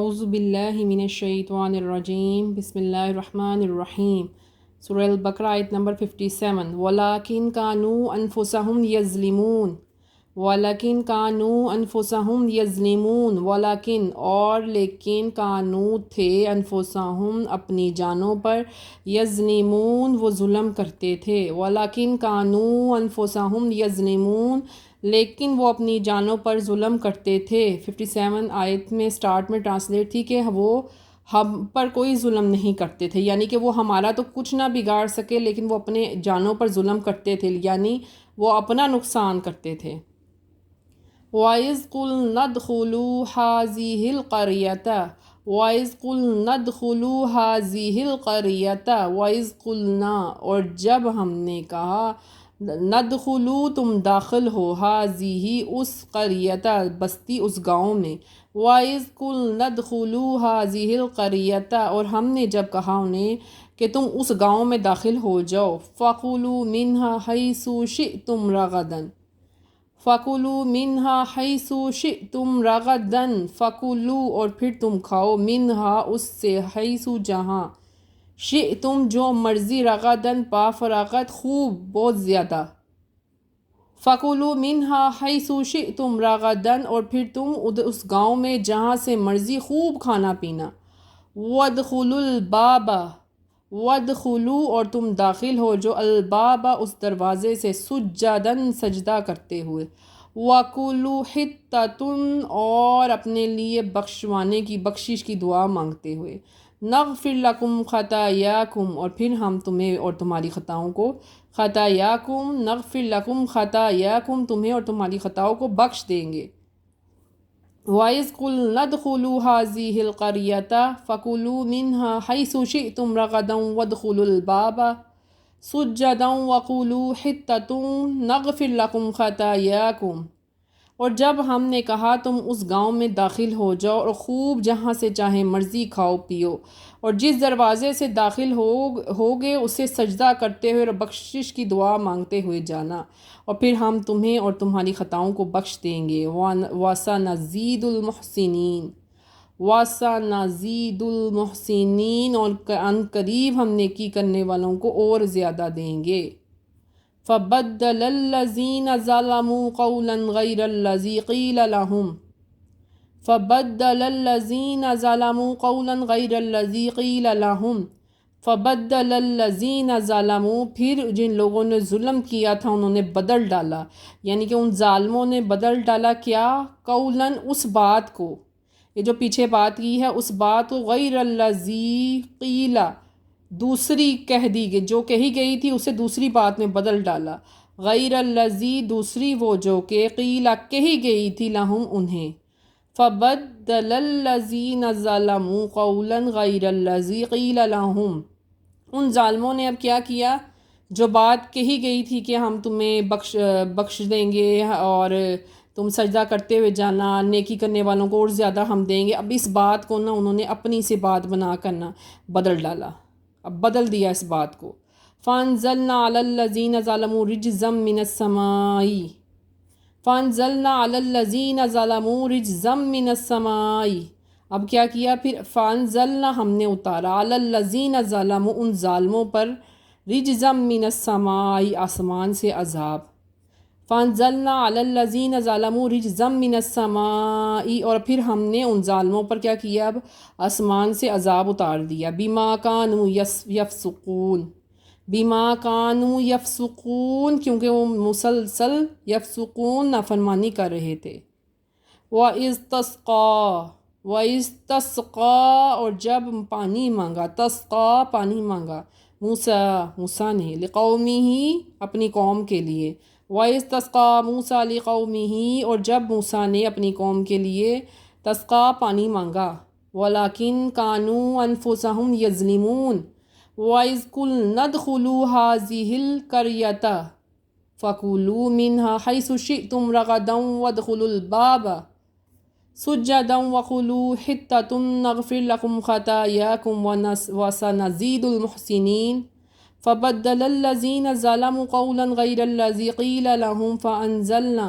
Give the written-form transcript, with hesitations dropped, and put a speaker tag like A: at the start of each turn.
A: اعوذ باللہ من الشیطان الرجیم بسم اللہ الرحمن الرحیم سورہ البقرہ آیت نمبر 57 وَلَٰكِنْ كَانُوا أَنفُسَهُمْ يَظْلِمُونَ وَلَٰكِنْ كَانُوا أَنفُسَهُمْ يَظْلِمُونَ وَلَٰكِنْ اور لیکن کانو تھے انفسہم اپنی جانوں پر یظلمون وہ ظلم کرتے تھے وَلَٰكِنْ كَانُوا أَنفُسَهُمْ يَظْلِمُونَ لیکن وہ اپنی جانوں پر ظلم کرتے تھے۔ 57 آیت میں سٹارٹ میں ٹرانسلیٹ تھی کہ وہ ہم پر کوئی ظلم نہیں کرتے تھے، یعنی کہ وہ ہمارا تو کچھ نہ بگاڑ سکے لیکن وہ اپنے جانوں پر ظلم کرتے تھے، یعنی وہ اپنا نقصان کرتے تھے۔ وَإِذْ قُلْنَا ادْخُلُوا هَٰذِهِ الْقَرْيَةَ وَإِذْ قُلْنَا ادْخُلُوا هَٰذِهِ الْقَرْيَةَ وَإِذْ قُلْنَا اور جب ہم نے کہا ندخلو تم داخل ہو هَٰذِهِ اس قریۃ بستی اس گاؤں میں وَإِذْ قُلْنَا ادْخُلُوا هَٰذِهِ الْقَرْيَةَ اور ہم نے جب کہا انہیں کہ تم اس گاؤں میں داخل ہو جاؤ فَكُلُوا مِنْهَا حَيْثُ شِئْتُمْ رَغَدًا فَكُلُوا مِنْهَا حَيْثُ شِئْتُمْ رَغَدًا فَكُلُوا اور پھر تم کھاؤ مِنْهَا اس سے حَيْثُ جہاں شِئْتُم جو مرضی رغدن پا فراغت خوب بہت زیادہ فَكُلُوا مِنْهَا حَيْثُ شِئْتُمْ رَغَدًا اور پھر تم اس گاؤں میں جہاں سے مرضی خوب کھانا پینا وَادْخُلُوا الْبَابَ وَادْخُلُوا اور تم داخل ہو جو الباب اس دروازے سے سجداً سجدہ کرتے ہوئے وَكُلُوا حِطَّةٌ اور اپنے لیے بخشوانے کی بخشش کی دعا مانگتے ہوئے نغفر لکم خطایاکم اور پھر ہم تمہیں اور تمہاری خطاؤں کو خطایاکم نغفر لکم خطایاکم تمہیں اور تمہاری خطاؤں کو بخش دیں گے وَإِذْ قُلْنَا ادْخُلُوا هَٰذِهِ الْقَرْيَةَ فَكُلُوا مِنْهَا حَيْثُ شِئْتُمْ رَغَدًا وَادْخُلُوا الْبَابَ سُجَّدًا وَقُولُوا حِطَّةٌ نَغْفِرْ لَكُمْ خَطَايَاكُمْ اور جب ہم نے کہا تم اس گاؤں میں داخل ہو جاؤ اور خوب جہاں سے چاہے مرضی کھاؤ پیو اور جس دروازے سے داخل ہوگے اسے سجدہ کرتے ہوئے اور بخشش کی دعا مانگتے ہوئے جانا اور پھر ہم تمہیں اور تمہاری خطاؤں کو بخش دیں گے وَسَنَزِيدُ الْمُحْسِنِينَ وَسَنَزِيدُ الْمُحْسِنِينَ اور ان قریب ہم نیکی کرنے والوں کو اور زیادہ دیں گے فَبَدَّلَ الَّذِينَ ظَلَمُوا قَوْلًا غَيْرَ الَّذِي قِيلَ لَهُمْ فَبَدَّلَ الَّذِينَ ظَلَمُوا قَوْلًا غَيْرَ الَّذِي قِيلَ لَهُمْ فَبَدَّلَ الَّذِينَ ظَلَمُوا پھر جن لوگوں نے ظلم کیا تھا انہوں نے بدل ڈالا، یعنی کہ ان ظالموں نے بدل ڈالا کیا قولاً اس بات کو، یہ جو پیچھے بات کی ہے اس بات کو غیر الذی قیل دوسری کہہ دی گئی جو کہی گئی تھی اسے دوسری بات میں بدل ڈالا غیر الذی دوسری وہ جو کہ قیل کہی گئی تھی لہم انہیں فبدل الذین ظلموا قولا غیر الذی قیل لہم ان ظالموں نے اب کیا کیا جو بات کہی گئی تھی کہ ہم تمہیں بخش دیں گے اور تم سجدہ کرتے ہوئے جانا نیکی کرنے والوں کو اور زیادہ ہم دیں گے، اب اس بات کو انہوں نے اپنی سے بات بنا کرنا بدل ڈالا، اب بدل دیا اس بات کو فَأَنزَلْنَا عَلَى الَّذِينَ ظَلَمُوا رِجْزًا مِّنَ السَّمَاءِ فَأَنزَلْنَا عَلَى الَّذِينَ ظَلَمُوا رِجْزًا مِّنَ السَّمَاءِ اب کیا کیا پھر فَأَنزَلْنَا ہم نے اتارا عَلَى الَّذِينَ ظَلَمُوا ان ظالموں پر رِجْزًا مِّنَ السَّمَاءِ آسمان سے عذاب فَأَنزَلْنَا عَلَى الَّذِينَ ظَلَمُوا رِجْزًا مِّنَ السَّمَاءِ اور پھر ہم نے ان ظالموں پر کیا کیا اب آسمان سے عذاب اتار دیا بِمَا كَانُوا يَفْسُقُونَ بِمَا كَانُوا يَفْسُقُونَ کیونکہ وہ مسلسل یفسقون نافرمانی کر رہے تھے وَإِذْ تَسْقَىٰ اور جب پانی مانگا تسقیٰ پانی مانگا موسیٰ نے لِقَوْمِهِ اپنی قوم کے لیے وَإِذْ تَسْقَىٰ مُوسَىٰ لِقَوْمِهِ اور جب موسیٰ نے اپنی قوم کے لیے تسقیٰ پانی مانگا وَلَٰكِنْ كَانُوا أَنفُسَهُمْ يَظْلِمُونَ وَإِذْ قُلْنَا ادْخُلُوا هَٰذِهِ الْقَرْيَةَ فَكُلُوا مِنْهَا حَيْثُ شِئْتُمْ رَغَدًا وَادْخُلُوا الْبَابَ سُجَّدًا وَقُولُوا حِطَّةٌ نَغْفِرْ لَكُمْ خَطَايَاكُمْ وَسَنَزِيدُ الْمُحْسِنِينَ فَبَدَّلَ الَّذِينَ ظَلَمُوا قَوْلًا غَيْرَ الَّذِي قِيلَ لَهُمْ فَأَنزَلْنَا